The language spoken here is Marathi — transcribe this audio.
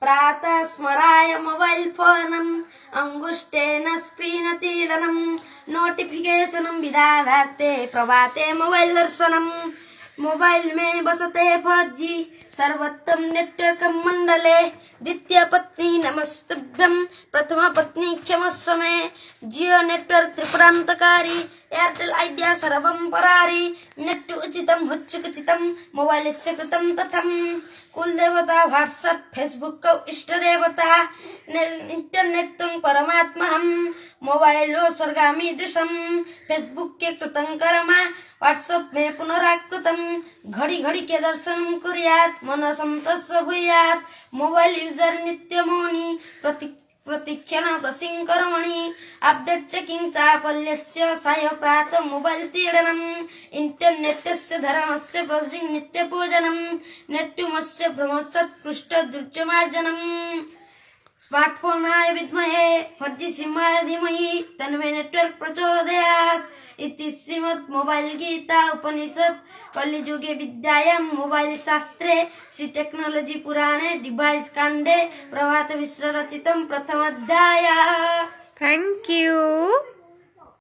प्रातः स्मराय मोबाइल फोनम अंगुष्ठेन स्क्रीन तीडनम नोटिफिकेशनम विधाते प्रभाते मोबाइल दर्शनम मोबाइल में बसते 4G सर्वोत्तम नेटवर्क मंडले द्वितीय पत्नी नमस्तभ्यं प्रथम पत्नी क्षमस्व मे जियो नेटवर्क त्रिपुरांतकारी एयरटेल आइडिया सर्वं परारी नेट उचितं हुच्चुकुचितं मोबाइल से कृतं तथम कुलदेवता व्हाट्सएप फेसबुक इष्ट देवता इंटरनेट तुम परमात्मा हम मोबाइल स्वर्गामी दृशम फेसबुक के कृतं कर्मा व्हाट्सएप में पुनराकृतम घड़ी घड़ी के दर्शनम कुर्यात् मन संतस्य भूयात् मोबाइल यूजर नित्य मौनी प्रतिक्षण प्रसिंग कर्मणि अपडेट चेकिंग चापल्यस्य साय प्रातः मोबाइल तीडनम इंटरनेटस्य धर्मस्य ब्राउजिंग नित्य पूजनम नेट्टुमस्य ब्रह्मसत्कृष्ट दुर्जमार्जनम स्मार्टफोनाय विद्महे 4G सिंहाय धीमहि तन्मे नेटवर्क प्रचोदयात् इति श्रीमद् मोबाइल गीता उपनिषद कलिजुगे विद्यायां मोबाइल शास्त्रे श्री टेक्नोलॉजी पुराणे डिवाइस कांडे प्रभात मिश्र रचितं प्रथम अध्याय। Thank you.